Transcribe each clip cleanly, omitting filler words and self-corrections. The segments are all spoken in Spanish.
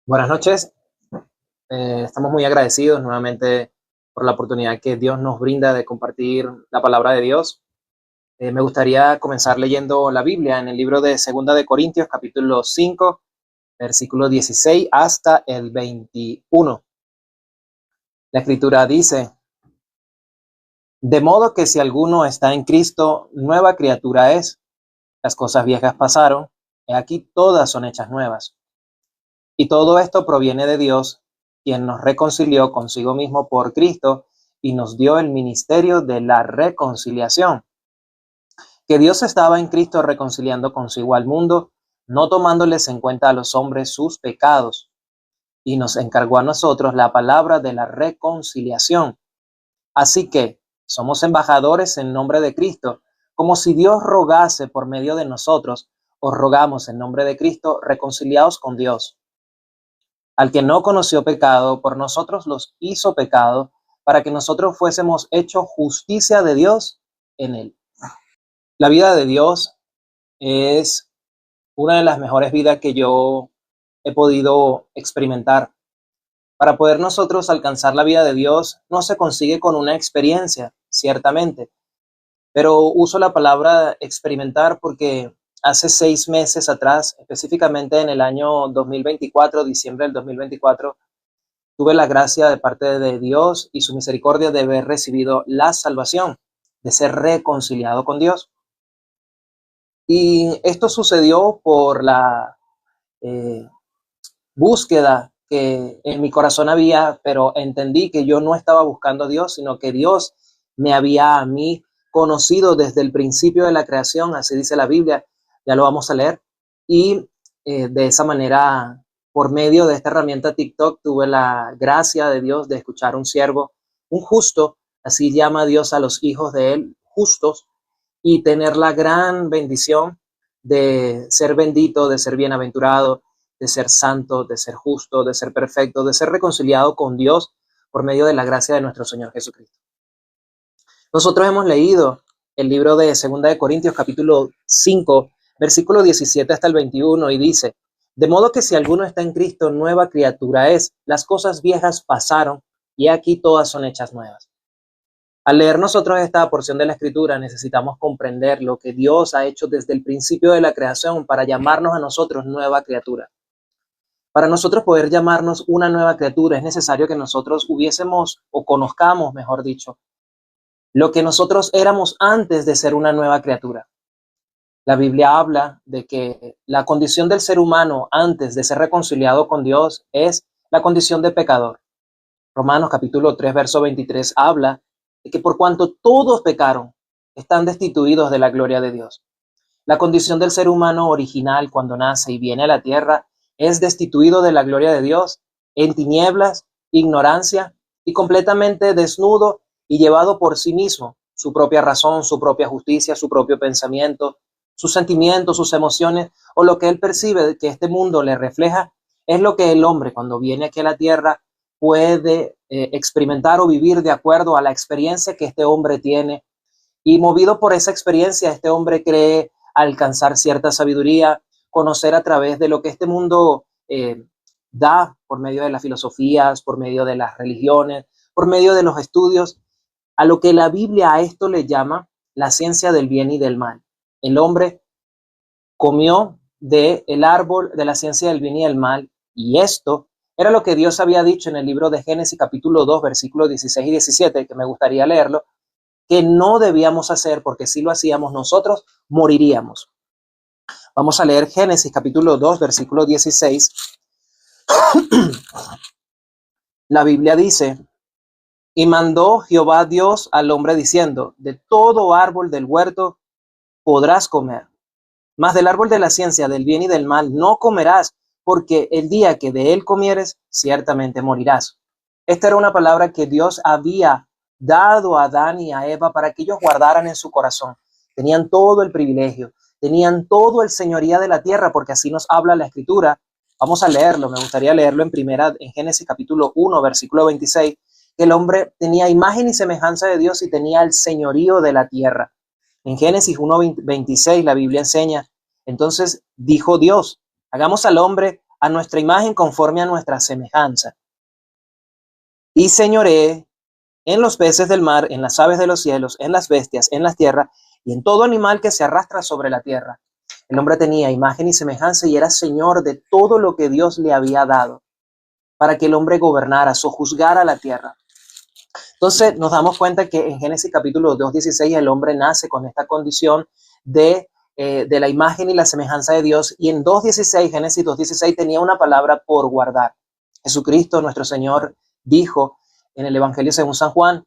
Buenas noches. Estamos muy agradecidos nuevamente por la oportunidad que Dios nos brinda de compartir la palabra de Dios. Me gustaría comenzar leyendo la Biblia en el libro de Segunda de Corintios, capítulo 5, versículo 16 hasta el 21. La Escritura dice: de modo que si alguno está en Cristo, nueva criatura es. Las cosas viejas pasaron, y aquí todas son hechas nuevas. Y todo esto proviene de Dios, quien nos reconcilió consigo mismo por Cristo y nos dio el ministerio de la reconciliación. Que Dios estaba en Cristo reconciliando consigo al mundo, no tomándoles en cuenta a los hombres sus pecados, y nos encargó a nosotros la palabra de la reconciliación. Así que somos embajadores en nombre de Cristo, como si Dios rogase por medio de nosotros. Os rogamos en nombre de Cristo, reconciliaos con Dios. Al que no conoció pecado, por nosotros los hizo pecado, para que nosotros fuésemos hechos justicia de Dios en él. La vida de Dios es una de las mejores vidas que yo he podido experimentar. Para poder nosotros alcanzar la vida de Dios, no se consigue con una experiencia, ciertamente, pero uso la palabra experimentar porque hace 6 meses atrás, específicamente en el año 2024, diciembre del 2024, tuve la gracia de parte de Dios y su misericordia de haber recibido la salvación, de ser reconciliado con Dios. Y esto sucedió por la búsqueda que en mi corazón había, pero entendí que yo no estaba buscando a Dios, sino que Dios me había a mí conocido desde el principio de la creación, así dice la Biblia, ya lo vamos a leer, y de esa manera, por medio de esta herramienta TikTok, tuve la gracia de Dios de escuchar a un siervo, un justo, así llama Dios a los hijos de él, justos, y tener la gran bendición de ser bendito, de ser bienaventurado, de ser santo, de ser justo, de ser perfecto, de ser reconciliado con Dios por medio de la gracia de nuestro Señor Jesucristo. Nosotros hemos leído el libro de Segunda de Corintios, capítulo 5, versículo 17 hasta el 21, y dice: de modo que si alguno está en Cristo, nueva criatura es. Las cosas viejas pasaron, y aquí todas son hechas nuevas. Al leer nosotros esta porción de la Escritura, necesitamos comprender lo que Dios ha hecho desde el principio de la creación para llamarnos a nosotros nueva criatura. Para nosotros poder llamarnos una nueva criatura, es necesario que nosotros hubiésemos, o conozcamos, mejor dicho, lo que nosotros éramos antes de ser una nueva criatura. La Biblia habla de que la condición del ser humano antes de ser reconciliado con Dios es la condición de pecador. Romanos capítulo 3, verso 23 habla de que por cuanto todos pecaron, están destituidos de la gloria de Dios. La condición del ser humano original cuando nace y viene a la tierra es destituido de la gloria de Dios, en tinieblas, ignorancia y completamente desnudo y llevado por sí mismo, su propia razón, su propia justicia, su propio pensamiento, sus sentimientos, sus emociones, o lo que él percibe que este mundo le refleja, es lo que el hombre cuando viene aquí a la tierra puede experimentar o vivir de acuerdo a la experiencia que este hombre tiene. Y movido por esa experiencia, este hombre cree alcanzar cierta sabiduría, conocer a través de lo que este mundo da por medio de las filosofías, por medio de las religiones, por medio de los estudios, a lo que la Biblia a esto le llama la ciencia del bien y del mal. El hombre comió del árbol de la ciencia del bien y del mal, y esto era lo que Dios había dicho en el libro de Génesis capítulo 2, versículos 16 y 17, que me gustaría leerlo, que no debíamos hacer porque si lo hacíamos nosotros moriríamos. Vamos a leer Génesis capítulo 2, versículo 16. La Biblia dice: y mandó Jehová Dios al hombre diciendo: de todo árbol del huerto podrás comer, mas del árbol de la ciencia del bien y del mal no comerás, porque el día que de él comieres, ciertamente morirás. Esta era una palabra que Dios había dado a Adán y a Eva para que ellos guardaran en su corazón. Tenían todo el privilegio, tenían todo el señoría de la tierra, porque así nos habla la Escritura. Vamos a leerlo, me gustaría leerlo en Génesis capítulo 1, versículo 26, que el hombre tenía imagen y semejanza de Dios y tenía el señorío de la tierra. En Génesis 1, 26 la Biblia enseña: entonces dijo Dios: hagamos al hombre a nuestra imagen conforme a nuestra semejanza. Y señoree en los peces del mar, en las aves de los cielos, en las bestias, en las tierras y en todo animal que se arrastra sobre la tierra. El hombre tenía imagen y semejanza y era señor de todo lo que Dios le había dado para que el hombre gobernara, sojuzgara la tierra. Entonces nos damos cuenta que en Génesis capítulo 2:16 el hombre nace con esta condición de la imagen y la semejanza de Dios, y en 2:16, Génesis 2:16 tenía una palabra por guardar. Jesucristo, nuestro Señor, dijo en el Evangelio según San Juan: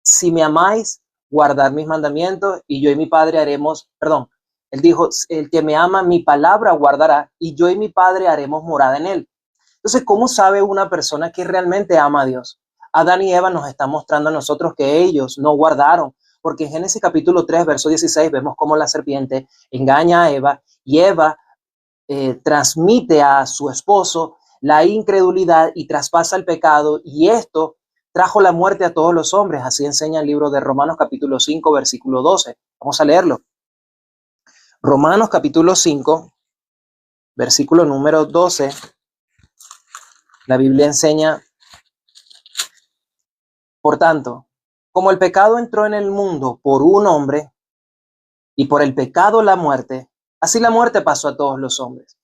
si me amáis, guardad mis mandamientos, y yo y mi Padre haremos, perdón, él dijo, el que me ama, mi palabra guardará, y yo y mi Padre haremos morada en él. Entonces, ¿cómo sabe una persona que realmente ama a Dios? Adán y Eva nos están mostrando a nosotros que ellos no guardaron, porque en Génesis capítulo 3, verso 16, vemos cómo la serpiente engaña a Eva, y Eva transmite a su esposo la incredulidad y traspasa el pecado, y esto trajo la muerte a todos los hombres. Así enseña el libro de Romanos capítulo 5, versículo 12. Vamos a leerlo. Romanos capítulo 5, versículo número 12. La Biblia enseña: por tanto, como el pecado entró en el mundo por un hombre, y por el pecado la muerte, así la muerte pasó a todos los hombres.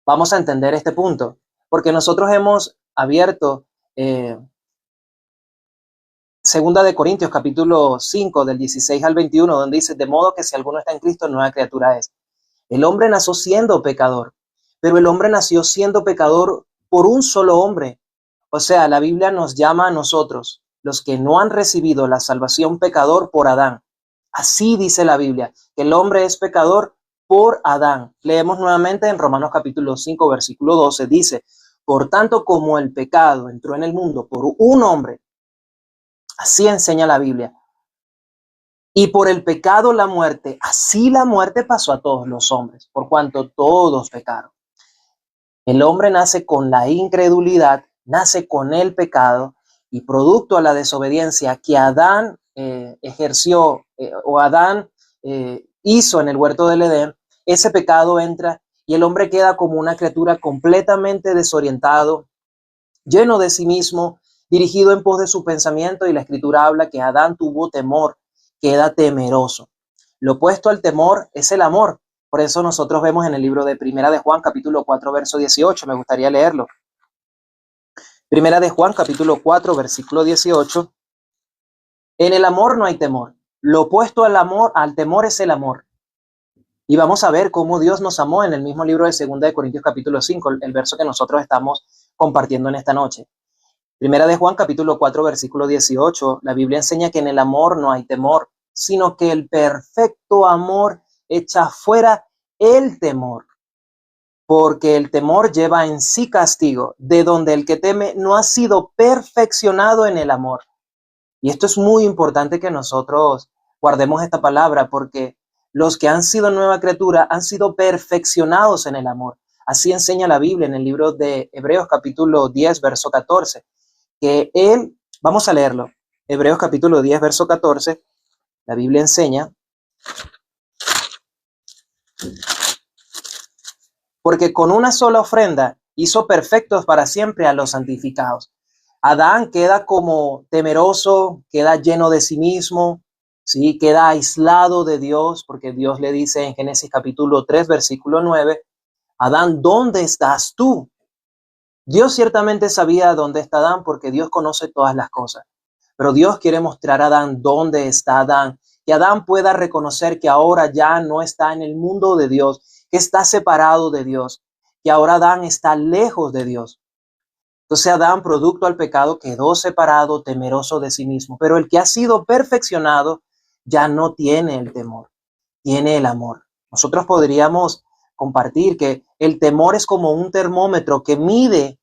Vamos a entender este punto, porque nosotros hemos abierto Segunda de Corintios capítulo 5 del 16 al 21, donde dice: de modo que si alguno está en Cristo, nueva criatura es. El hombre nació siendo pecador, pero el hombre nació siendo pecador por un solo hombre. O sea, la Biblia nos llama a nosotros, los que no han recibido la salvación, pecador por Adán. Así dice la Biblia, que el hombre es pecador por Adán. Leemos nuevamente en Romanos capítulo 5, versículo 12, dice: por tanto, como el pecado entró en el mundo por un hombre, así enseña la Biblia, y por el pecado la muerte, así la muerte pasó a todos los hombres, por cuanto todos pecaron. El hombre nace con la incredulidad, nace con el pecado, y producto a la desobediencia que Adán ejerció o Adán hizo en el huerto del Edén, ese pecado entra y el hombre queda como una criatura completamente desorientado, lleno de sí mismo, dirigido en pos de su pensamiento, y la Escritura habla que Adán tuvo temor, queda temeroso. Lo opuesto al temor es el amor. Por eso nosotros vemos en el libro de Primera de Juan, capítulo 4, verso 18, me gustaría leerlo. Primera de Juan, capítulo 4, versículo 18. En el amor no hay temor. Lo opuesto al amor, al temor, es el amor. Y vamos a ver cómo Dios nos amó en el mismo libro de Segunda de Corintios, capítulo 5, el verso que nosotros estamos compartiendo en esta noche. Primera de Juan, capítulo 4, versículo 18, la Biblia enseña que en el amor no hay temor, sino que el perfecto amor echa fuera el temor, porque el temor lleva en sí castigo, de donde el que teme no ha sido perfeccionado en el amor. Y esto es muy importante que nosotros guardemos esta palabra, porque los que han sido nueva criatura han sido perfeccionados en el amor. Así enseña la Biblia en el libro de Hebreos capítulo 10, verso 14, que vamos a leerlo, Hebreos capítulo 10, verso 14, la Biblia enseña: porque con una sola ofrenda hizo perfectos para siempre a los santificados. Adán queda como temeroso, queda lleno de sí mismo, ¿sí? Queda aislado de Dios, porque Dios le dice en Génesis capítulo 3, versículo 9, Adán, ¿dónde estás tú? Dios ciertamente sabía dónde está Adán, porque Dios conoce todas las cosas. Pero Dios quiere mostrar a Adán dónde está Adán, que Adán pueda reconocer que ahora ya no está en el mundo de Dios, que está separado de Dios, que ahora Adán está lejos de Dios. Entonces Adán, producto al pecado, quedó separado, temeroso de sí mismo. Pero el que ha sido perfeccionado ya no tiene el temor, tiene el amor. Nosotros podríamos compartir que el temor es como un termómetro que mide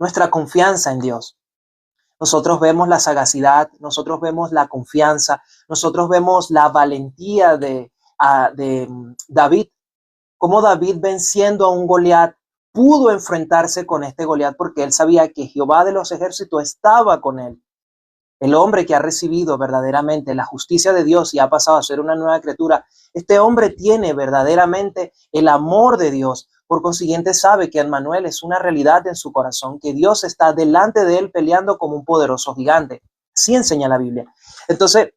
nuestra confianza en Dios. Nosotros vemos la sagacidad, nosotros vemos la confianza, nosotros vemos la valentía de David, cómo David, venciendo a un Goliat, pudo enfrentarse con este Goliat porque él sabía que Jehová de los ejércitos estaba con él. El hombre que ha recibido verdaderamente la justicia de Dios y ha pasado a ser una nueva criatura, este hombre tiene verdaderamente el amor de Dios, Por consiguiente, sabe que Emmanuel es una realidad en su corazón, que Dios está delante de él peleando como un poderoso gigante. Así enseña la Biblia. Entonces,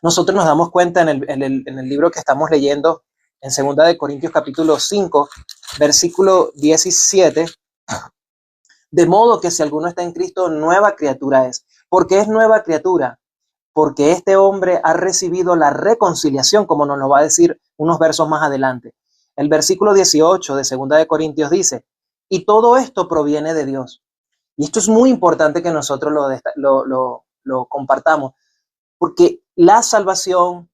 nosotros nos damos cuenta en el libro que estamos leyendo, en 2 Corintios capítulo 5, versículo 17, de modo que si alguno está en Cristo, nueva criatura es. ¿Por qué es nueva criatura? Porque este hombre ha recibido la reconciliación, como nos lo va a decir unos versos más adelante. El versículo 18 de 2 Corintios dice, y todo esto proviene de Dios. Y esto es muy importante que nosotros lo compartamos, porque la salvación,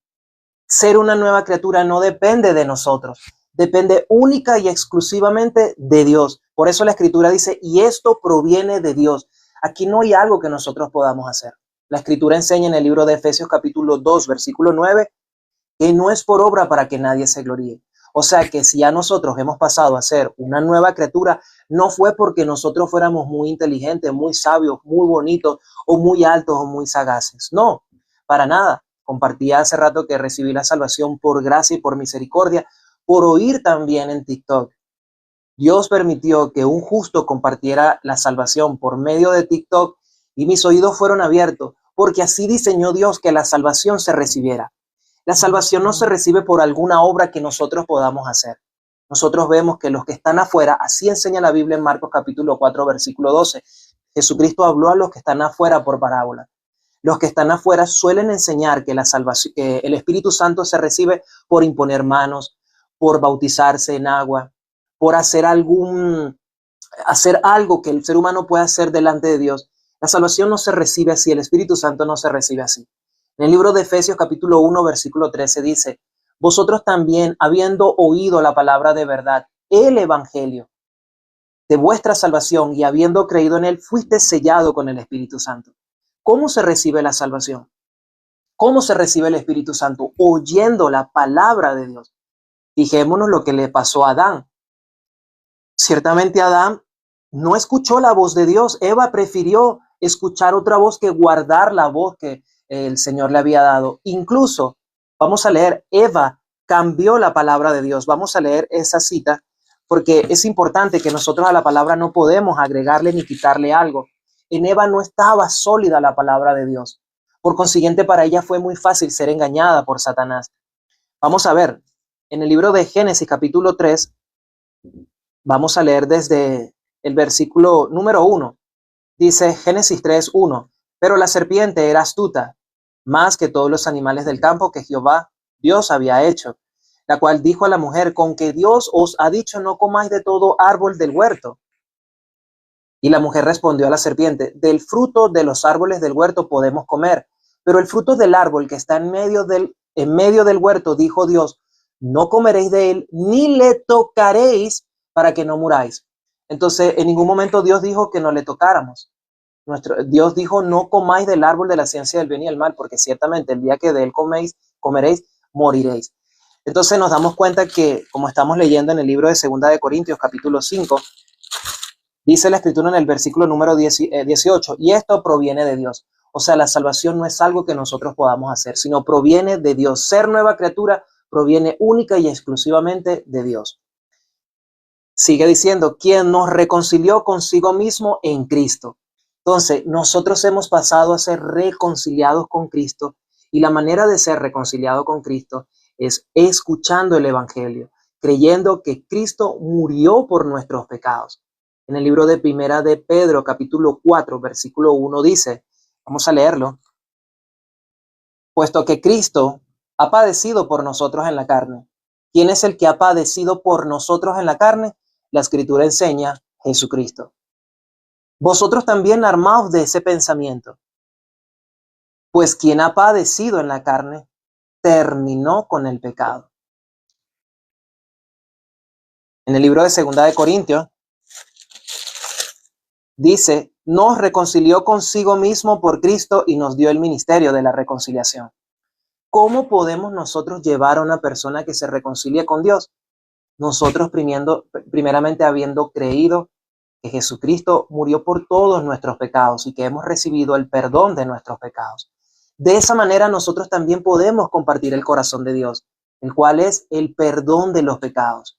ser una nueva criatura, no depende de nosotros, depende única y exclusivamente de Dios. Por eso la Escritura dice, y esto proviene de Dios. Aquí no hay algo que nosotros podamos hacer. La Escritura enseña en el libro de Efesios capítulo 2, versículo 9, que no es por obra para que nadie se gloríe. O sea que si ya nosotros hemos pasado a ser una nueva criatura, no fue porque nosotros fuéramos muy inteligentes, muy sabios, muy bonitos, o muy altos, o muy sagaces. No, para nada. Compartía hace rato que recibí la salvación por gracia y por misericordia, por oír también en TikTok. Dios permitió que un justo compartiera la salvación por medio de TikTok y mis oídos fueron abiertos, porque así diseñó Dios que la salvación se recibiera. La salvación no se recibe por alguna obra que nosotros podamos hacer. Nosotros vemos que los que están afuera, así enseña la Biblia en Marcos capítulo 4, versículo 12. Jesucristo habló a los que están afuera por parábola. Los que están afuera suelen enseñar que la salvación, que el Espíritu Santo se recibe por imponer manos, por bautizarse en agua, por hacer algo que el ser humano puede hacer delante de Dios. La salvación no se recibe así, el Espíritu Santo no se recibe así. En el libro de Efesios capítulo 1, versículo 13 dice, vosotros también, habiendo oído la palabra de verdad, el evangelio de vuestra salvación y habiendo creído en él, fuiste sellado con el Espíritu Santo. ¿Cómo se recibe la salvación? ¿Cómo se recibe el Espíritu Santo? Oyendo la palabra de Dios. Fijémonos lo que le pasó a Adán. Ciertamente Adán no escuchó la voz de Dios. Eva prefirió escuchar otra voz que guardar la voz que el Señor le había dado. Incluso, vamos a leer, Eva cambió la palabra de Dios. Vamos a leer esa cita porque es importante que nosotros a la palabra no podemos agregarle ni quitarle algo. En Eva no estaba sólida la palabra de Dios. Por consiguiente, para ella fue muy fácil ser engañada por Satanás. Vamos a ver, en el libro de Génesis capítulo 3, vamos a leer desde el versículo número 1. Dice Génesis 3:1, pero la serpiente era astuta, más que todos los animales del campo que Jehová Dios había hecho, la cual dijo a la mujer, con que Dios os ha dicho no comáis de todo árbol del huerto. Y la mujer respondió a la serpiente, del fruto de los árboles del huerto podemos comer, pero el fruto del árbol que está en medio del huerto, dijo Dios, no comeréis de él, ni le tocaréis para que no muráis. Entonces, en ningún momento Dios dijo que no le tocáramos. Dios dijo, no comáis del árbol de la ciencia del bien y el mal, porque ciertamente el día que de él comeréis, moriréis. Entonces nos damos cuenta que, como estamos leyendo en el libro de 2 Corintios, capítulo 5, dice la Escritura en el versículo número 18, y esto proviene de Dios. O sea, la salvación no es algo que nosotros podamos hacer, sino proviene de Dios. Ser nueva criatura proviene única y exclusivamente de Dios. Sigue diciendo, quien nos reconcilió consigo mismo en Cristo. Entonces, nosotros hemos pasado a ser reconciliados con Cristo y la manera de ser reconciliado con Cristo es escuchando el Evangelio, creyendo que Cristo murió por nuestros pecados. En el libro de Primera de Pedro, capítulo 4, versículo 1 dice, vamos a leerlo, puesto que Cristo ha padecido por nosotros en la carne. ¿Quién es el que ha padecido por nosotros en la carne? La Escritura enseña Jesucristo. Vosotros también armaos de ese pensamiento, pues quien ha padecido en la carne terminó con el pecado. En el libro de 2 Corintios dice, nos reconcilió consigo mismo por Cristo y nos dio el ministerio de la reconciliación. ¿Cómo podemos nosotros llevar a una persona que se reconcilie con Dios? Nosotros primeramente habiendo creído que Jesucristo murió por todos nuestros pecados y que hemos recibido el perdón de nuestros pecados. De esa manera nosotros también podemos compartir el corazón de Dios, el cual es el perdón de los pecados.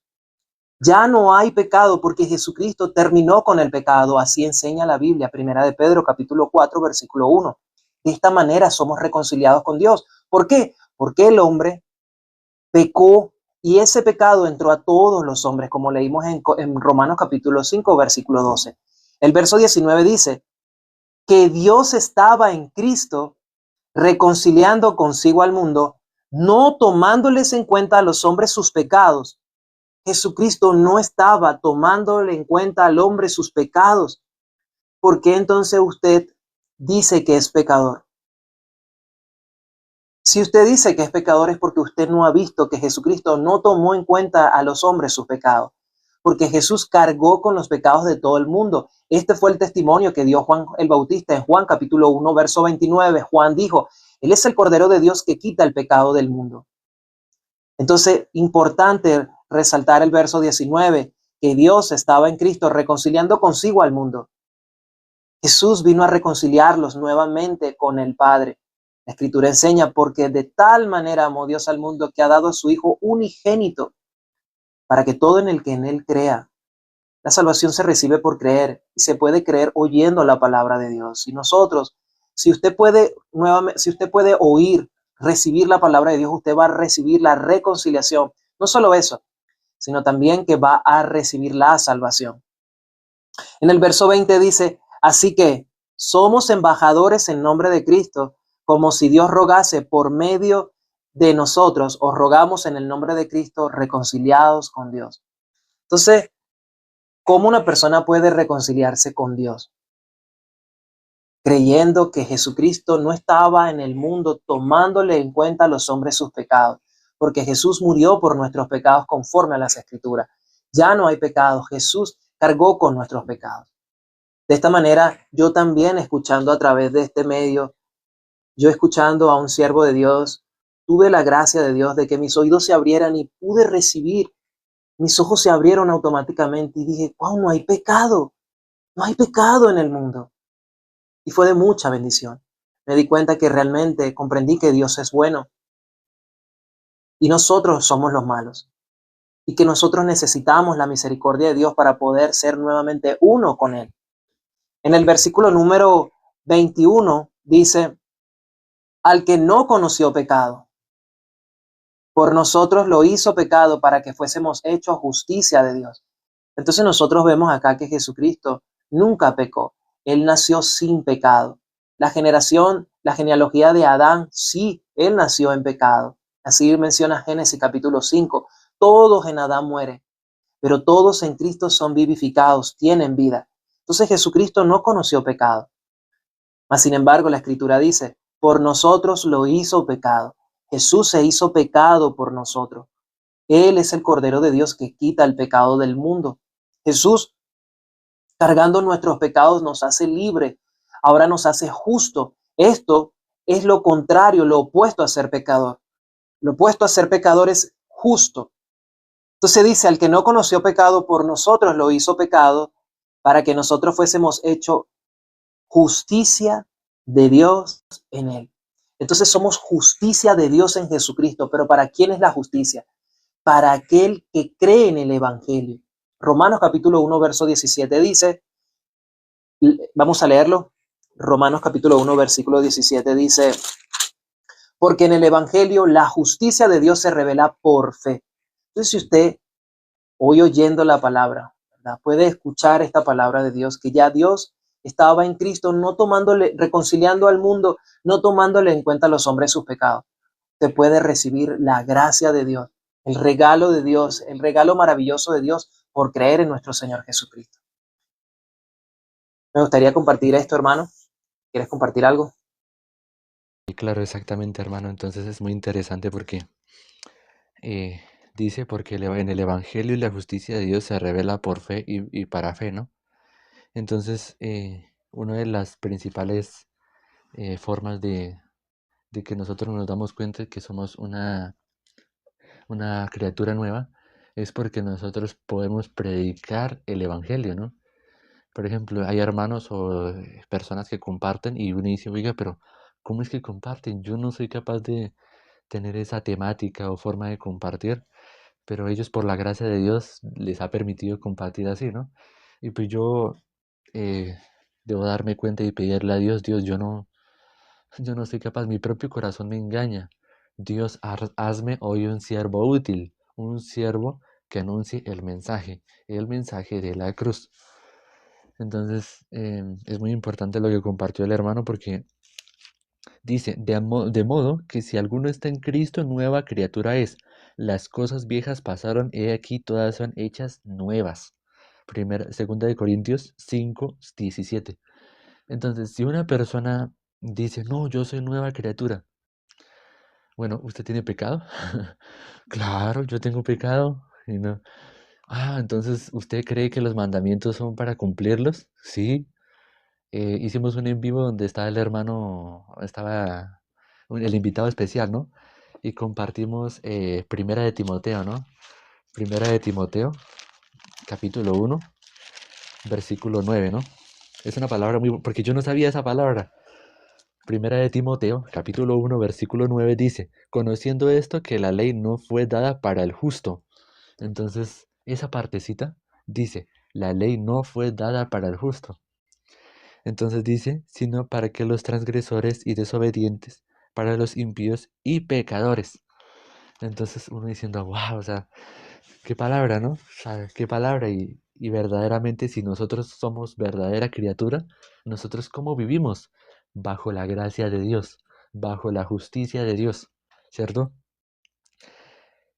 Ya no hay pecado porque Jesucristo terminó con el pecado. Así enseña la Biblia, Primera de Pedro, capítulo 4, versículo 1. De esta manera somos reconciliados con Dios. ¿Por qué? Porque el hombre pecó y ese pecado entró a todos los hombres, como leímos en Romanos capítulo 5, versículo 12. El verso 19 dice que Dios estaba en Cristo reconciliando consigo al mundo, no tomándoles en cuenta a los hombres sus pecados. Jesucristo no estaba tomándole en cuenta al hombre sus pecados. ¿Por qué entonces usted dice que es pecador? Si usted dice que es pecador es porque usted no ha visto que Jesucristo no tomó en cuenta a los hombres sus pecados, porque Jesús cargó con los pecados de todo el mundo. Este fue el testimonio que dio Juan el Bautista en Juan capítulo 1, verso 29. Juan dijo, Él es el Cordero de Dios que quita el pecado del mundo. Entonces, importante resaltar el verso 19, que Dios estaba en Cristo reconciliando consigo al mundo. Jesús vino a reconciliarlos nuevamente con el Padre. La Escritura enseña, porque de tal manera amó Dios al mundo que ha dado a su Hijo unigénito, para que todo en el que en Él crea. La salvación se recibe por creer y se puede creer oyendo la palabra de Dios. Y nosotros, si usted puede nuevamente, si usted puede oír, recibir la palabra de Dios, usted va a recibir la reconciliación. No solo eso, sino también que va a recibir la salvación. En el verso 20 dice, así que somos embajadores en nombre de Cristo, como si Dios rogase por medio de nosotros, os rogamos en el nombre de Cristo, reconciliados con Dios. Entonces, ¿cómo una persona puede reconciliarse con Dios? Creyendo que Jesucristo no estaba en el mundo tomándole en cuenta a los hombres sus pecados, porque Jesús murió por nuestros pecados conforme a las Escrituras. Ya no hay pecado, Jesús cargó con nuestros pecados. De esta manera, yo también escuchando a través de este medio, yo escuchando a un siervo de Dios, tuve la gracia de Dios de que mis oídos se abrieran y pude recibir, mis ojos se abrieron automáticamente y dije, wow, no hay pecado en el mundo. Y fue de mucha bendición. Me di cuenta que realmente comprendí que Dios es bueno y nosotros somos los malos y que nosotros necesitamos la misericordia de Dios para poder ser nuevamente uno con Él. En el versículo número 21 dice, al que no conoció pecado, por nosotros lo hizo pecado para que fuésemos hechos justicia de Dios. Entonces nosotros vemos acá que Jesucristo nunca pecó. Él nació sin pecado. La genealogía de Adán, sí, él nació en pecado. Así menciona Génesis capítulo 5. Todos en Adán mueren, pero todos en Cristo son vivificados, tienen vida. Entonces Jesucristo no conoció pecado. Mas sin embargo, la Escritura dice, por nosotros lo hizo pecado. Jesús se hizo pecado por nosotros. Él es el Cordero de Dios que quita el pecado del mundo. Jesús, cargando nuestros pecados, nos hace libre. Ahora nos hace justo. Esto es lo contrario, lo opuesto a ser pecador. Lo opuesto a ser pecador es justo. Entonces dice, al que no conoció pecado, por nosotros lo hizo pecado, para que nosotros fuésemos hechos justicia de Dios en él. Entonces somos justicia de Dios en Jesucristo, pero ¿para quién es la justicia? Para aquel que cree en el Evangelio. Romanos capítulo 1, verso 17 dice, vamos a leerlo, Romanos capítulo 1, versículo 17 dice, porque en el Evangelio la justicia de Dios se revela por fe. Entonces si usted hoy oyendo la palabra, ¿verdad? Puede escuchar esta palabra de Dios, que ya Dios estaba en Cristo, no tomándole, reconciliando al mundo, no tomándole en cuenta a los hombres sus pecados. Usted puede recibir la gracia de Dios, el regalo de Dios, el regalo maravilloso de Dios por creer en nuestro Señor Jesucristo. Me gustaría compartir esto, hermano. ¿Quieres compartir algo? Y claro, exactamente, hermano. Entonces es muy interesante porque eh, dice, porque en el Evangelio y la justicia de Dios se revela por fe y para fe, ¿no? Entonces, una de las principales formas de que nosotros nos damos cuenta de que somos una criatura nueva es porque nosotros podemos predicar el Evangelio, ¿no? Por ejemplo, hay hermanos o personas que comparten y uno dice, oiga, pero ¿cómo es que comparten? Yo no soy capaz de tener esa temática o forma de compartir, pero ellos por la gracia de Dios les ha permitido compartir así, ¿no? Y pues yo eh, debo darme cuenta y pedirle a Dios, Dios, yo no soy capaz, mi propio corazón me engaña. Dios, hazme hoy un siervo útil, un siervo que anuncie el mensaje de la cruz. Entonces, es muy importante lo que compartió el hermano porque dice, de modo que si alguno está en Cristo, nueva criatura es. Las cosas viejas pasaron, he aquí todas son hechas nuevas. Segunda de Corintios 5:17. Entonces, si una persona dice, no, yo soy nueva criatura, bueno, ¿usted tiene pecado? Claro, yo tengo pecado. Y no. Ah, entonces, ¿usted cree que los mandamientos son para cumplirlos? Sí. Hicimos un en vivo donde estaba el hermano, estaba el invitado especial, ¿no? Y compartimos Primera de Timoteo, ¿no? Primera de Timoteo, capítulo 1, versículo 9, ¿no? Es una palabra muy... porque yo no sabía esa palabra. Primera de Timoteo, capítulo 1, versículo 9 dice, conociendo esto que la ley no fue dada para el justo. Entonces, esa partecita dice, la ley no fue dada para el justo. Entonces dice, sino para que los transgresores y desobedientes, para los impíos y pecadores. Entonces uno diciendo, wow, o sea, qué palabra, ¿no? O sea, qué palabra. Y verdaderamente si nosotros somos verdadera criatura, nosotros cómo vivimos bajo la gracia de Dios, bajo la justicia de Dios, ¿cierto?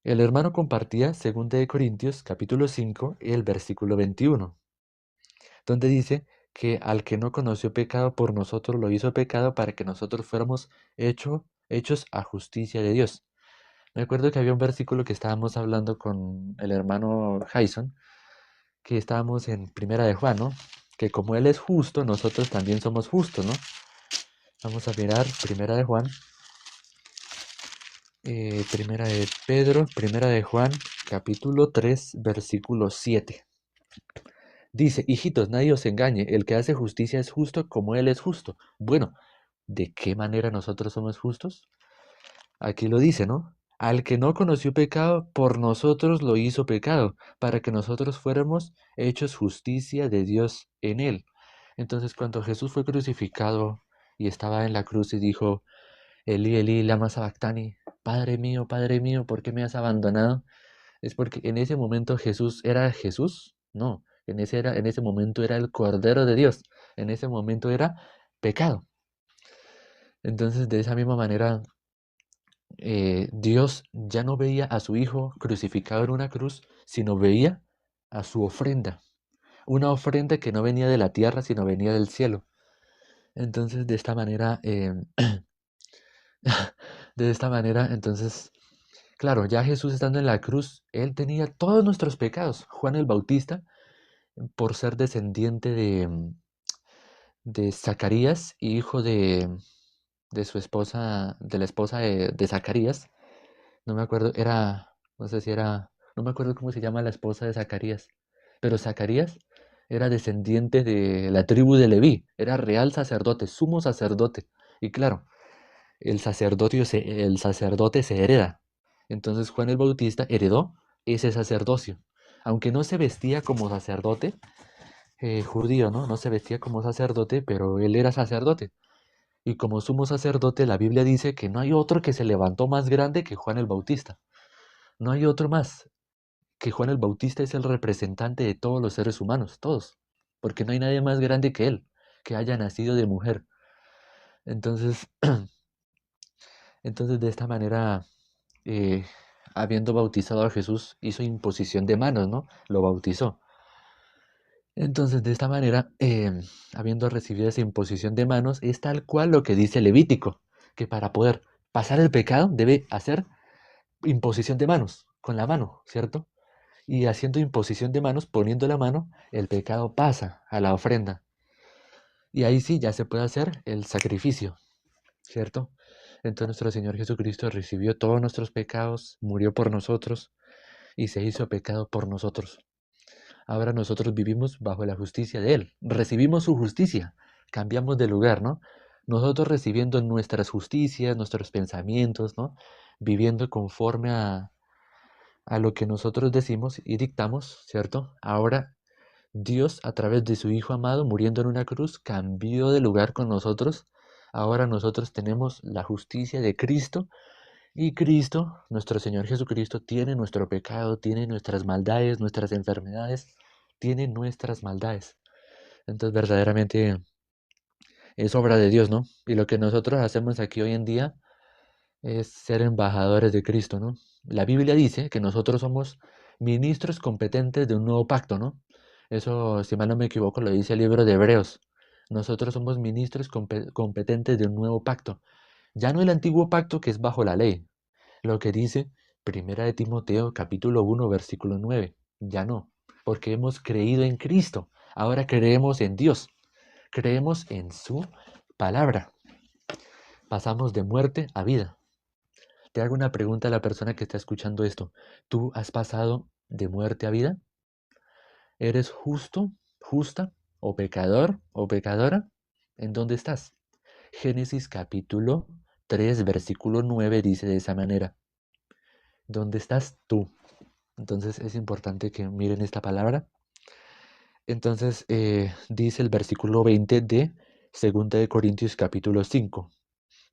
El hermano compartía 2 de Corintios capítulo 5, el versículo 21, donde dice que al que no conoció pecado por nosotros lo hizo pecado para que nosotros fuéramos hechos a justicia de Dios. Me acuerdo que había un versículo que estábamos hablando con el hermano Jason, que estábamos en Primera de Juan, ¿no? Que como Él es justo, nosotros también somos justos, ¿no? Vamos a mirar Primera de Juan, Primera de Pedro, Primera de Juan, capítulo 3, versículo 7. Dice, hijitos, nadie os engañe, el que hace justicia es justo como Él es justo. Bueno, ¿de qué manera nosotros somos justos? Aquí lo dice, ¿no? Al que no conoció pecado, por nosotros lo hizo pecado, para que nosotros fuéramos hechos justicia de Dios en él. Entonces, cuando Jesús fue crucificado y estaba en la cruz y dijo, Elí, Elí, lama sabactani, Padre mío, ¿por qué me has abandonado? Es porque en ese momento Jesús era Jesús, no, en ese momento era el Cordero de Dios, en ese momento era pecado. Entonces, de esa misma manera, Dios ya no veía a su Hijo crucificado en una cruz, sino veía a su ofrenda, una ofrenda que no venía de la tierra, sino venía del cielo. Entonces, de esta manera, entonces, claro, ya Jesús estando en la cruz, Él tenía todos nuestros pecados. Juan el Bautista, por ser descendiente de Zacarías, hijo de su esposa, de la esposa de Zacarías, no me acuerdo, no sé si era, no me acuerdo cómo se llama la esposa de Zacarías, pero Zacarías era descendiente de la tribu de Leví, era real sacerdote, sumo sacerdote. Y claro, el sacerdote se hereda. Entonces Juan el Bautista heredó ese sacerdocio. Aunque no se vestía como sacerdote judío, ¿no? No se vestía como sacerdote, pero él era sacerdote. Y como sumo sacerdote, la Biblia dice que no hay otro que se levantó más grande que Juan el Bautista. No hay otro más, que Juan el Bautista es el representante de todos los seres humanos, todos, porque no hay nadie más grande que él, que haya nacido de mujer. Entonces, entonces de esta manera, eh, habiendo bautizado a Jesús, hizo imposición de manos, ¿no? Lo bautizó. Entonces, de esta manera, habiendo recibido esa imposición de manos, es tal cual lo que dice Levítico, que para poder pasar el pecado debe hacer imposición de manos, con la mano, ¿cierto? Y haciendo imposición de manos, poniendo la mano, el pecado pasa a la ofrenda. Y ahí sí ya se puede hacer el sacrificio, ¿cierto? Entonces nuestro Señor Jesucristo recibió todos nuestros pecados, murió por nosotros y se hizo pecado por nosotros. Ahora nosotros vivimos bajo la justicia de Él. Recibimos su justicia. Cambiamos de lugar, ¿no? Nosotros recibiendo nuestras justicias, nuestros pensamientos, ¿no? Viviendo conforme a lo que nosotros decimos y dictamos, ¿cierto? Ahora Dios, a través de su Hijo amado, muriendo en una cruz, cambió de lugar con nosotros. Ahora nosotros tenemos la justicia de Cristo y Cristo, nuestro Señor Jesucristo, tiene nuestro pecado, tiene nuestras maldades, nuestras enfermedades, tiene nuestras maldades. Entonces verdaderamente es obra de Dios, ¿no? Y lo que nosotros hacemos aquí hoy en día es ser embajadores de Cristo, ¿no? La Biblia dice que nosotros somos ministros competentes de un nuevo pacto, ¿no? Eso, si mal no me equivoco, lo dice el libro de Hebreos. Nosotros somos ministros competentes de un nuevo pacto. Ya no el antiguo pacto que es bajo la ley, lo que dice Primera de Timoteo capítulo 1 versículo 9. Ya no, porque hemos creído en Cristo. Ahora creemos en Dios. Creemos en su palabra. Pasamos de muerte a vida. Te hago una pregunta a la persona que está escuchando esto. ¿Tú has pasado de muerte a vida? ¿Eres justo, justa o pecador o pecadora? ¿En dónde estás? Génesis capítulo 3 versículo 9 dice de esa manera. ¿Dónde estás tú? Entonces es importante que miren esta palabra. Entonces dice el versículo 20 de 2 de Corintios capítulo 5.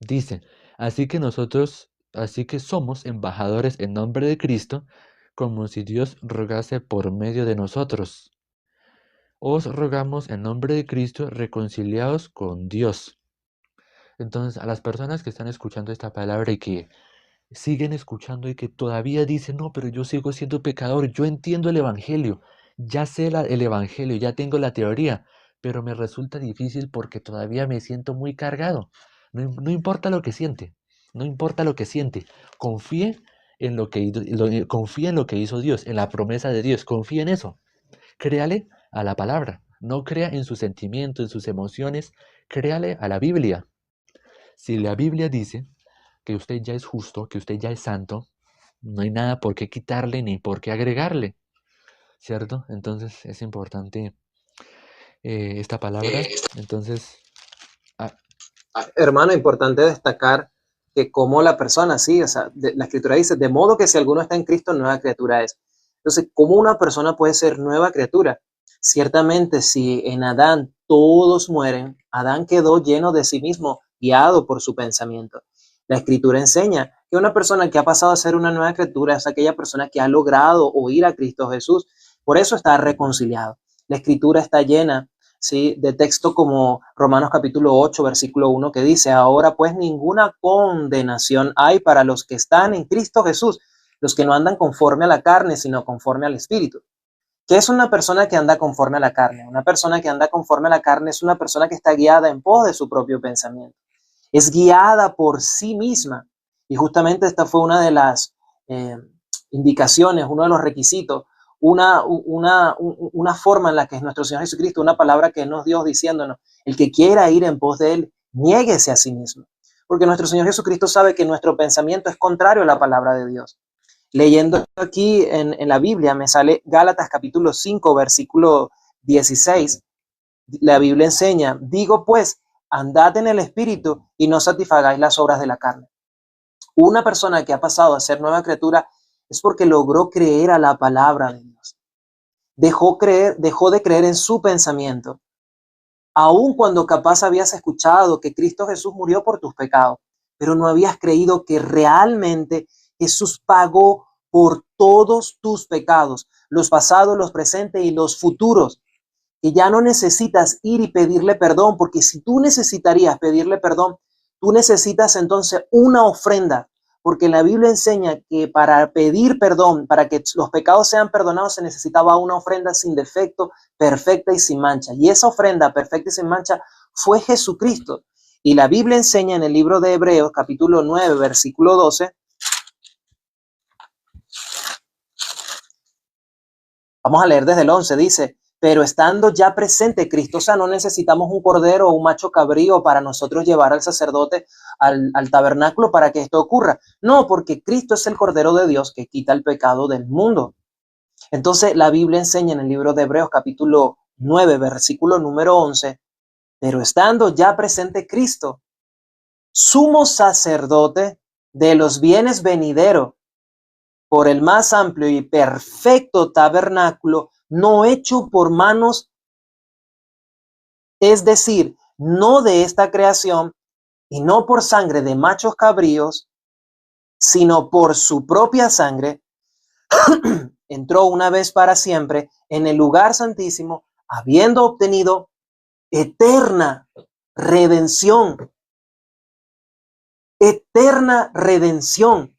Dice, así que somos embajadores en nombre de Cristo, como si Dios rogase por medio de nosotros. Os rogamos en nombre de Cristo, reconciliados con Dios. Entonces, a las personas que están escuchando esta palabra y que siguen escuchando y que todavía dicen, no, pero yo sigo siendo pecador, yo entiendo el Evangelio, ya sé el Evangelio, ya tengo la teoría, pero me resulta difícil porque todavía me siento muy cargado. No importa lo que siente, no importa lo que siente, confíe en confíe en lo que hizo Dios, en la promesa de Dios, confíe en eso, créale a la palabra, no crea en sus sentimientos, en sus emociones, créale a la Biblia. Si la Biblia dice que usted ya es justo, que usted ya es santo, no hay nada por qué quitarle ni por qué agregarle, ¿cierto? Entonces es importante esta palabra. Entonces, ah, Hermano, importante destacar que como la persona, sí, o sea, la escritura dice, de modo que si alguno está en Cristo, nueva criatura es. Entonces, ¿cómo una persona puede ser nueva criatura? Ciertamente, si en Adán todos mueren, Adán quedó lleno de sí mismo, guiado por su pensamiento. La escritura enseña que una persona que ha pasado a ser una nueva criatura es aquella persona que ha logrado oír a Cristo Jesús. Por eso está reconciliado. La escritura está llena, ¿sí?, de texto como Romanos capítulo 8, versículo 1, que dice, ahora pues ninguna condenación hay para los que están en Cristo Jesús, los que no andan conforme a la carne, sino conforme al Espíritu. ¿Qué es una persona que anda conforme a la carne? Una persona que anda conforme a la carne es una persona que está guiada en pos de su propio pensamiento. Es guiada por sí misma. Y justamente esta fue una de las indicaciones, uno de los requisitos, una forma en la que es nuestro Señor Jesucristo, una palabra que nos dio diciéndonos, el que quiera ir en pos de Él, niéguese a sí mismo. Porque nuestro Señor Jesucristo sabe que nuestro pensamiento es contrario a la palabra de Dios. Leyendo aquí en la Biblia me sale Gálatas capítulo 5, versículo 16. La Biblia enseña, digo pues, andad en el Espíritu y no satisfagáis las obras de la carne. Una persona que ha pasado a ser nueva criatura es porque logró creer a la palabra de Dios. Dejó de creer en su pensamiento. Aun cuando capaz habías escuchado que Cristo Jesús murió por tus pecados, pero no habías creído que realmente Jesús pagó por todos tus pecados, los pasados, los presentes y los futuros, que ya no necesitas ir y pedirle perdón, porque si tú necesitarías pedirle perdón, tú necesitas entonces una ofrenda, porque la Biblia enseña que para pedir perdón, para que los pecados sean perdonados, se necesitaba una ofrenda sin defecto, perfecta y sin mancha. Y esa ofrenda perfecta y sin mancha fue Jesucristo. Y la Biblia enseña en el libro de Hebreos, capítulo 9, versículo 12. Vamos a leer desde el 11, dice, pero estando ya presente Cristo, o sea, no necesitamos un cordero o un macho cabrío para nosotros llevar al sacerdote al tabernáculo para que esto ocurra. No, porque Cristo es el Cordero de Dios que quita el pecado del mundo. Entonces la Biblia enseña en el libro de Hebreos capítulo 9, versículo número 11, pero estando ya presente Cristo, sumo sacerdote de los bienes venideros, por el más amplio y perfecto tabernáculo, no hecho por manos, es decir, no de esta creación, y no por sangre de machos cabríos, sino por su propia sangre, entró una vez para siempre en el lugar santísimo, habiendo obtenido eterna redención. Eterna redención.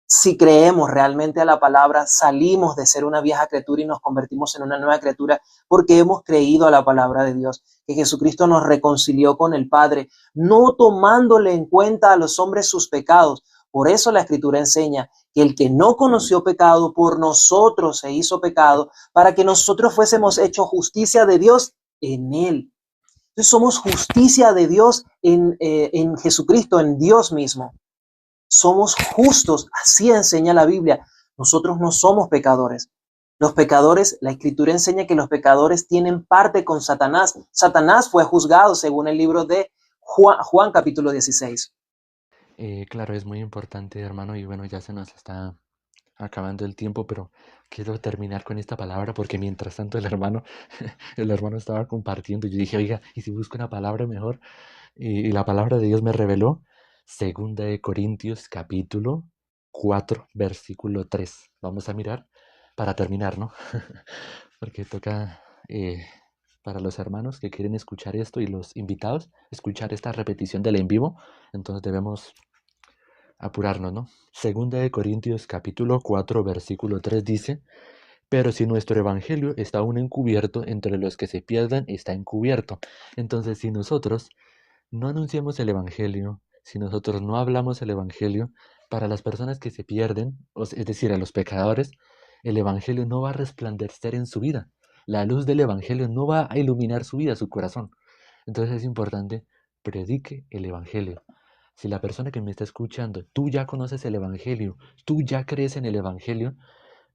Si creemos realmente a la palabra, salimos de ser una vieja criatura y nos convertimos en una nueva criatura porque hemos creído a la palabra de Dios, que Jesucristo nos reconcilió con el Padre, no tomándole en cuenta a los hombres sus pecados. Por eso la Escritura enseña que el que no conoció pecado, por nosotros se hizo pecado, para que nosotros fuésemos hechos justicia de Dios en Él. Entonces somos justicia de Dios en Jesucristo, en Dios mismo. Somos justos, así enseña la Biblia. Nosotros no somos pecadores. Los pecadores, la Escritura enseña que los pecadores tienen parte con Satanás. Satanás fue juzgado según el libro de Juan capítulo 16. Claro, es muy importante, hermano, y bueno, ya se nos está acabando el tiempo, pero quiero terminar con esta palabra porque mientras tanto el hermano estaba compartiendo. Yo dije, oiga, ¿y si busco una palabra mejor? Y la palabra de Dios me reveló Segunda de Corintios capítulo 4 versículo 3. Vamos a mirar para terminar, ¿no? Porque toca para los hermanos que quieren escuchar esto y los invitados escuchar esta repetición del en vivo. Entonces debemos apurarnos, ¿no? Segunda de Corintios capítulo 4 versículo 3 dice: pero si nuestro evangelio está aún encubierto, entre los que se pierdan está encubierto. Entonces, si nosotros no anunciamos el evangelio, si nosotros no hablamos el evangelio, para las personas que se pierden, es decir, a los pecadores, el evangelio no va a resplandecer en su vida. La luz del evangelio no va a iluminar su vida, su corazón. Entonces es importante, predique el evangelio. Si la persona que me está escuchando, tú ya conoces el evangelio, tú ya crees en el evangelio,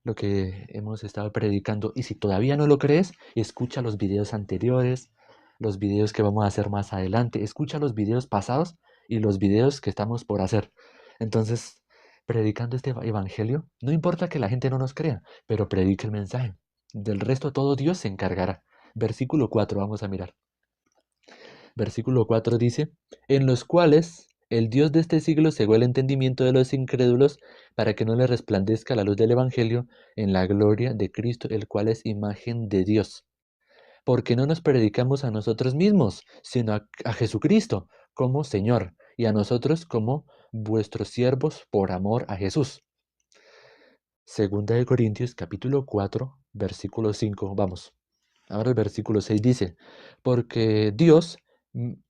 lo que hemos estado predicando, y si todavía no lo crees, escucha los videos anteriores, los videos que vamos a hacer más adelante, escucha los videos pasados y los videos que estamos por hacer. Entonces, predicando este evangelio, no importa que la gente no nos crea, pero predique el mensaje. Del resto todo Dios se encargará. Versículo 4, vamos a mirar. Versículo 4 dice: en los cuales el Dios de este siglo cegó el entendimiento de los incrédulos para que no les resplandezca la luz del Evangelio en la gloria de Cristo, el cual es imagen de Dios. Porque no nos predicamos a nosotros mismos, sino a Jesucristo como Señor, y a nosotros como vuestros siervos por amor a Jesús. Segunda de Corintios capítulo 4, versículo 5, vamos. Ahora el versículo 6 dice: porque Dios,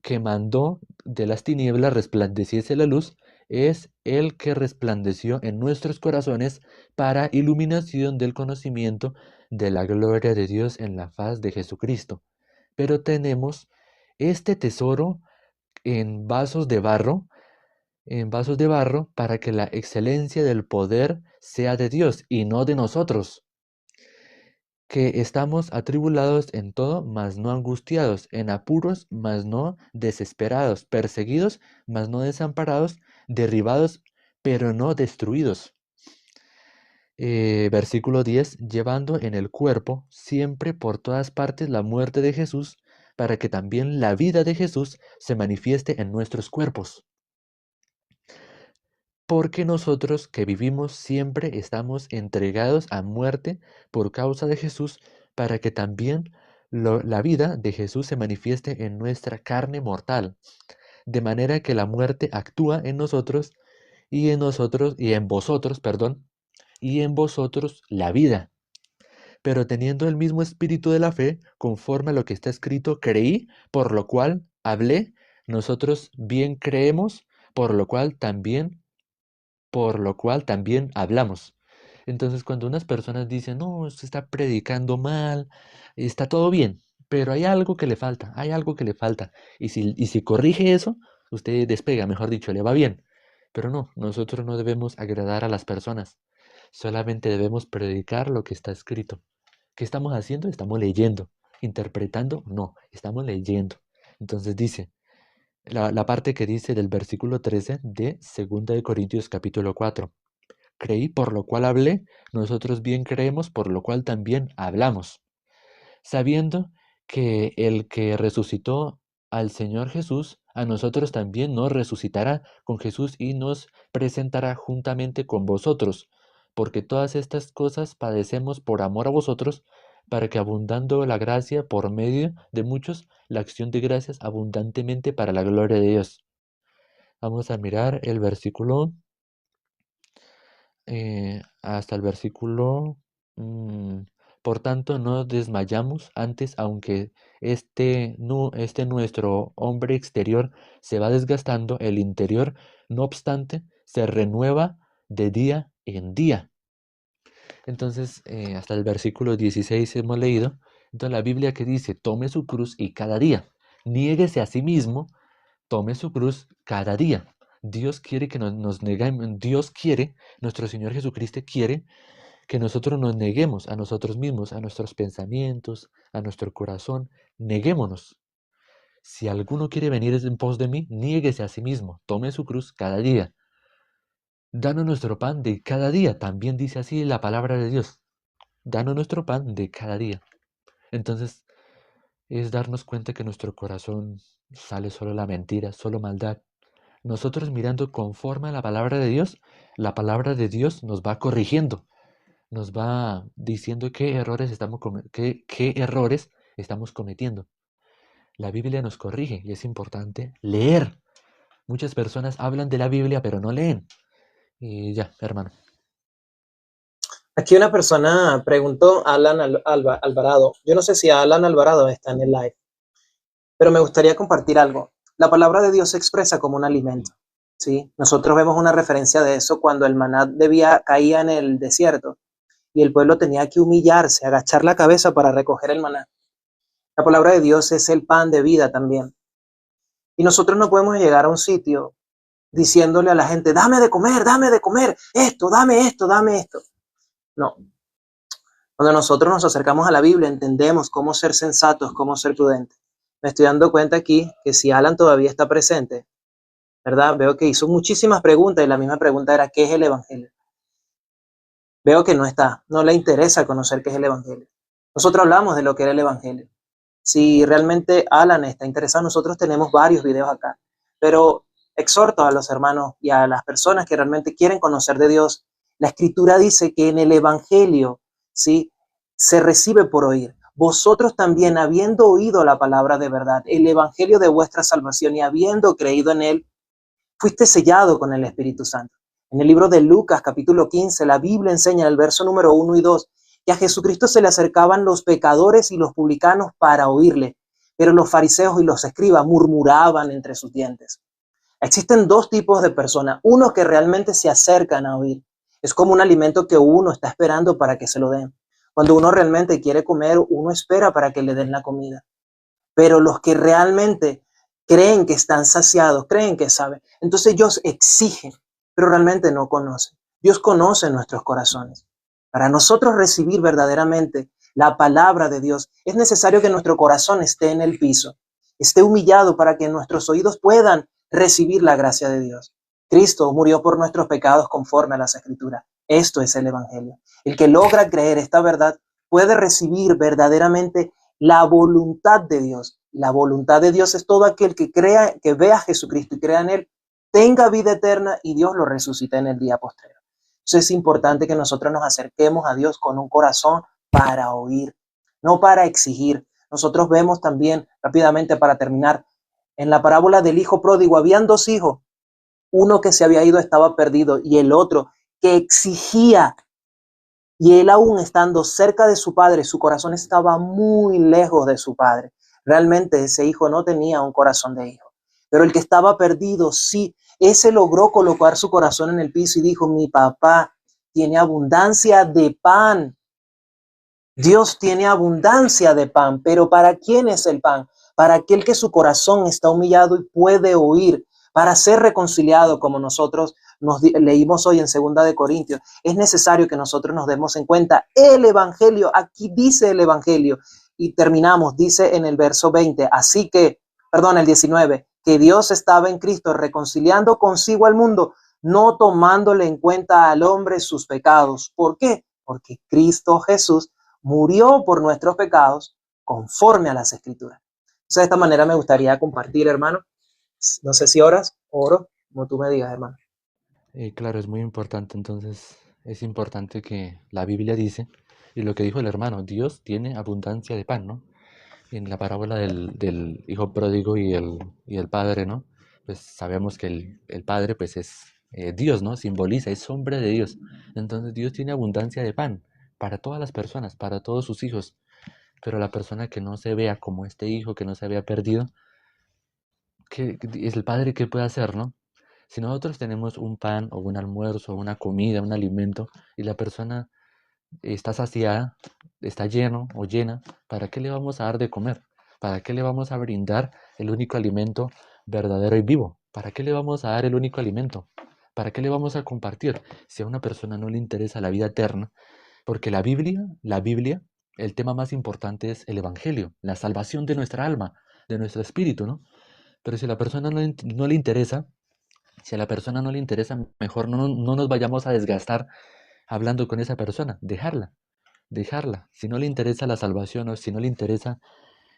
que mandó de las tinieblas resplandeciese la luz, es el que resplandeció en nuestros corazones para iluminación del conocimiento de la gloria de Dios en la faz de Jesucristo. Pero tenemos este tesoro en vasos de barro, para que la excelencia del poder sea de Dios y no de nosotros, que estamos atribulados en todo, mas no angustiados, en apuros, mas no desesperados, perseguidos, mas no desamparados, derribados, pero no destruidos. Versículo 10, llevando en el cuerpo siempre por todas partes la muerte de Jesús, para que también la vida de Jesús se manifieste en nuestros cuerpos. Porque nosotros que vivimos siempre estamos entregados a muerte por causa de Jesús, para que también la vida de Jesús se manifieste en nuestra carne mortal, de manera que la muerte actúa en nosotros y en vosotros, perdón, y en vosotros la vida. Pero teniendo el mismo espíritu de la fe, conforme a lo que está escrito, creí, por lo cual hablé, nosotros bien creemos, por lo cual también hablamos. Entonces, cuando unas personas dicen, no, usted está predicando mal, está todo bien, pero hay algo que le falta, hay algo que le falta. Y si corrige eso, usted despega, mejor dicho, le va bien. Pero no, nosotros no debemos agradar a las personas, solamente debemos predicar lo que está escrito. ¿Qué estamos haciendo? Estamos leyendo. ¿Interpretando? No, estamos leyendo. Entonces dice, la parte que dice del versículo 13 de 2 de Corintios capítulo 4. Creí, por lo cual hablé, nosotros bien creemos, por lo cual también hablamos, sabiendo que el que resucitó al Señor Jesús, a nosotros también nos resucitará con Jesús y nos presentará juntamente con vosotros, porque todas estas cosas padecemos por amor a vosotros, para que abundando la gracia por medio de muchos, la acción de gracias abundantemente para la gloria de Dios. Vamos a mirar el versículo hasta el versículo. mm, por tanto, no desmayamos antes, aunque este nuestro hombre exterior se va desgastando, el interior, no obstante, se renueva de día en día. Entonces, hasta el versículo 16 hemos leído. Entonces, la Biblia que dice, tome su cruz y cada día, niéguese a sí mismo, tome su cruz cada día. Dios quiere que nos neguemos, Dios quiere, nuestro Señor Jesucristo quiere que nosotros nos neguemos a nosotros mismos, a nuestros pensamientos, a nuestro corazón, neguémonos. Si alguno quiere venir en pos de mí, niéguese a sí mismo, tome su cruz cada día. Danos nuestro pan de cada día, también dice así la palabra de Dios. Danos nuestro pan de cada día. Entonces, es darnos cuenta que nuestro corazón sale solo la mentira, solo maldad. Nosotros mirando conforme a la palabra de Dios, la palabra de Dios nos va corrigiendo, nos va diciendo qué errores estamos cometiendo. La Biblia nos corrige y es importante leer. Muchas personas hablan de la Biblia pero no leen. Y ya, hermano. Aquí una persona preguntó, Alan Alvarado. Yo no sé si Alan Alvarado está en el live, pero me gustaría compartir algo. La palabra de Dios se expresa como un alimento, ¿sí? Nosotros vemos una referencia de eso cuando el maná caía en el desierto y el pueblo tenía que humillarse, agachar la cabeza para recoger el maná. La palabra de Dios es el pan de vida también. Y nosotros no podemos llegar a un sitio diciéndole a la gente, dame de comer, esto, dame esto, dame esto. No. Cuando nosotros nos acercamos a la Biblia, entendemos cómo ser sensatos, cómo ser prudentes. Me estoy dando cuenta aquí que si Alan todavía está presente, ¿verdad? Veo que hizo muchísimas preguntas y la misma pregunta era, ¿qué es el Evangelio? Veo que no está, no le interesa conocer qué es el Evangelio. Nosotros hablamos de lo que era el Evangelio. Si realmente Alan está interesado, nosotros tenemos varios videos acá, pero exhorto a los hermanos y a las personas que realmente quieren conocer de Dios. La Escritura dice que en el Evangelio, ¿sí?, se recibe por oír. Vosotros también, habiendo oído la palabra de verdad, el Evangelio de vuestra salvación y habiendo creído en él, fuiste sellado con el Espíritu Santo. En el libro de Lucas, capítulo 15, la Biblia enseña en el verso número 1 y 2 que a Jesucristo se le acercaban los pecadores y los publicanos para oírle, pero los fariseos y los escribas murmuraban entre sus dientes. Existen dos tipos de personas, uno que realmente se acercan a oír. Es como un alimento que uno está esperando para que se lo den. Cuando uno realmente quiere comer, uno espera para que le den la comida. Pero los que realmente creen que están saciados, creen que saben, entonces ellos exigen, pero realmente no conocen. Dios conoce nuestros corazones. Para nosotros recibir verdaderamente la palabra de Dios, es necesario que nuestro corazón esté en el piso, esté humillado para que nuestros oídos puedan recibir la gracia de Dios. Cristo murió por nuestros pecados conforme a las Escrituras. Esto es el Evangelio. El que logra creer esta verdad puede recibir verdaderamente la voluntad de Dios. La voluntad de Dios es todo aquel que crea, que vea a Jesucristo y crea en él, tenga vida eterna y Dios lo resucita en el día postrero. Entonces es importante que nosotros nos acerquemos a Dios con un corazón para oír, no para exigir. Nosotros vemos también, rápidamente para terminar, en la parábola del hijo pródigo, habían dos hijos, uno que se había ido estaba perdido y el otro que exigía. Y él, aún estando cerca de su padre, su corazón estaba muy lejos de su padre. Realmente ese hijo no tenía un corazón de hijo. Pero el que estaba perdido, sí, ese logró colocar su corazón en el piso y dijo, mi papá tiene abundancia de pan. Dios tiene abundancia de pan, pero ¿para quién es el pan? Para aquel que su corazón está humillado y puede oír, para ser reconciliado como nosotros leímos hoy en 2 de Corintios. Es necesario que nosotros nos demos en cuenta el Evangelio. Aquí dice el Evangelio y terminamos, dice en el verso 20, el 19, que Dios estaba en Cristo reconciliando consigo al mundo, no tomándole en cuenta al hombre sus pecados. ¿Por qué? Porque Cristo Jesús murió por nuestros pecados conforme a las Escrituras. Entonces, de esta manera me gustaría compartir, hermano. No sé si oras, oro, como tú me digas, hermano. Claro, es muy importante, entonces es importante que la Biblia dice, y lo que dijo el hermano, Dios tiene abundancia de pan, ¿no? En la parábola del hijo pródigo y el padre, ¿no? Pues sabemos que el padre pues es Dios, ¿no? Simboliza, es sombra de Dios. Entonces Dios tiene abundancia de pan para todas las personas, para todos sus hijos. Pero la persona que no se vea como este hijo, que no se había perdido, ¿qué es el padre que puede hacer, no? Si nosotros tenemos un pan o un almuerzo, una comida, un alimento, y la persona está saciada, está lleno o llena, ¿para qué le vamos a dar de comer? ¿Para qué le vamos a brindar el único alimento verdadero y vivo? ¿Para qué le vamos a dar el único alimento? ¿Para qué le vamos a compartir si a una persona no le interesa la vida eterna? Porque la Biblia, el tema más importante es el Evangelio, la salvación de nuestra alma, de nuestro espíritu, ¿no? Pero si a la persona no le interesa, si a la persona no le interesa, mejor no nos vayamos a desgastar hablando con esa persona, dejarla. Si no le interesa la salvación o si no le interesa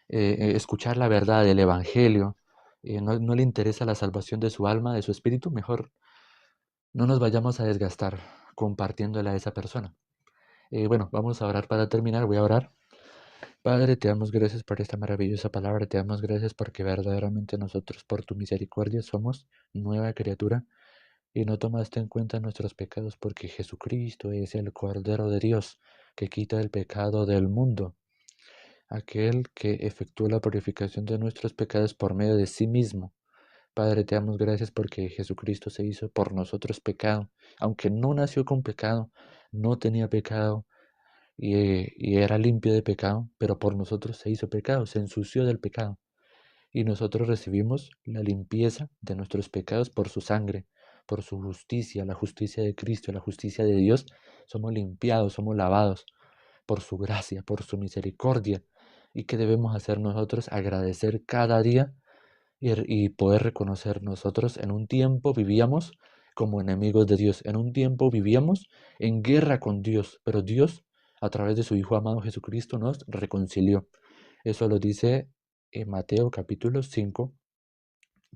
escuchar la verdad del Evangelio, no le interesa la salvación de su alma, de su espíritu, mejor no nos vayamos a desgastar compartiéndola a esa persona. Bueno, vamos a orar para terminar, voy a orar. Padre, te damos gracias por esta maravillosa palabra, te damos gracias porque verdaderamente nosotros, por tu misericordia, somos nueva criatura y no tomaste en cuenta nuestros pecados porque Jesucristo es el Cordero de Dios que quita el pecado del mundo, aquel que efectuó la purificación de nuestros pecados por medio de sí mismo. Padre, te damos gracias porque Jesucristo se hizo por nosotros pecado, aunque no nació con pecado, no tenía pecado y era limpio de pecado, pero por nosotros se hizo pecado, se ensució del pecado. Y nosotros recibimos la limpieza de nuestros pecados por su sangre, por su justicia, la justicia de Cristo, la justicia de Dios. Somos limpiados, somos lavados por su gracia, por su misericordia. ¿Y qué debemos hacer nosotros? Agradecer cada día y poder reconocer nosotros en un tiempo vivíamos como enemigos de Dios, en un tiempo vivíamos en guerra con Dios, pero Dios a través de su Hijo amado Jesucristo nos reconcilió. Eso lo dice en Mateo capítulo 5,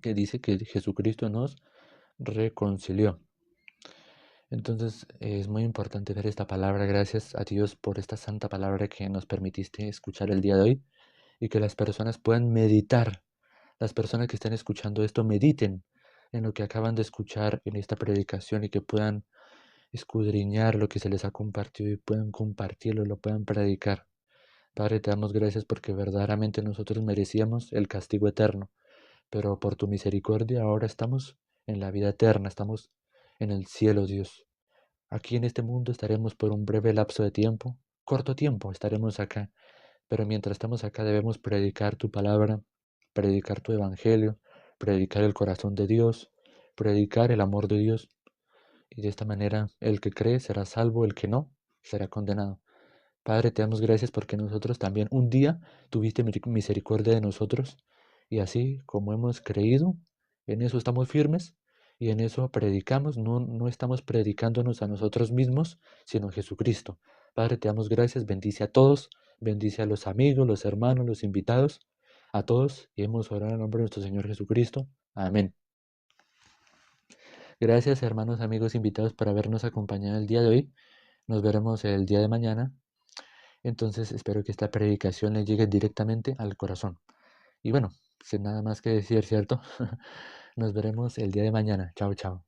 que dice que Jesucristo nos reconcilió. Entonces es muy importante ver esta palabra. Gracias a Dios por esta santa palabra que nos permitiste escuchar el día de hoy y que las personas puedan meditar. Las personas que estén escuchando esto mediten en lo que acaban de escuchar en esta predicación y que puedan escudriñar lo que se les ha compartido y puedan compartirlo, lo puedan predicar. Padre, te damos gracias porque verdaderamente nosotros merecíamos el castigo eterno, pero por tu misericordia ahora estamos en la vida eterna, estamos en el cielo, Dios. Aquí en este mundo estaremos por un breve lapso de tiempo, corto tiempo estaremos acá, pero mientras estamos acá debemos predicar tu palabra, predicar tu evangelio, predicar el corazón de Dios, predicar el amor de Dios, y de esta manera el que cree será salvo, el que no será condenado. Padre, te damos gracias porque nosotros también un día tuviste misericordia de nosotros y así como hemos creído, en eso estamos firmes y en eso predicamos, no estamos predicándonos a nosotros mismos, sino a Jesucristo. Padre, te damos gracias, bendice a todos, bendice a los amigos, los hermanos, los invitados, a todos y hemos orado en el nombre de nuestro Señor Jesucristo. Amén. Gracias, hermanos, amigos, invitados, por habernos acompañado el día de hoy. Nos veremos el día de mañana. Entonces espero que esta predicación le llegue directamente al corazón. Y bueno, sin nada más que decir, ¿cierto? Nos veremos el día de mañana. Chao, chao.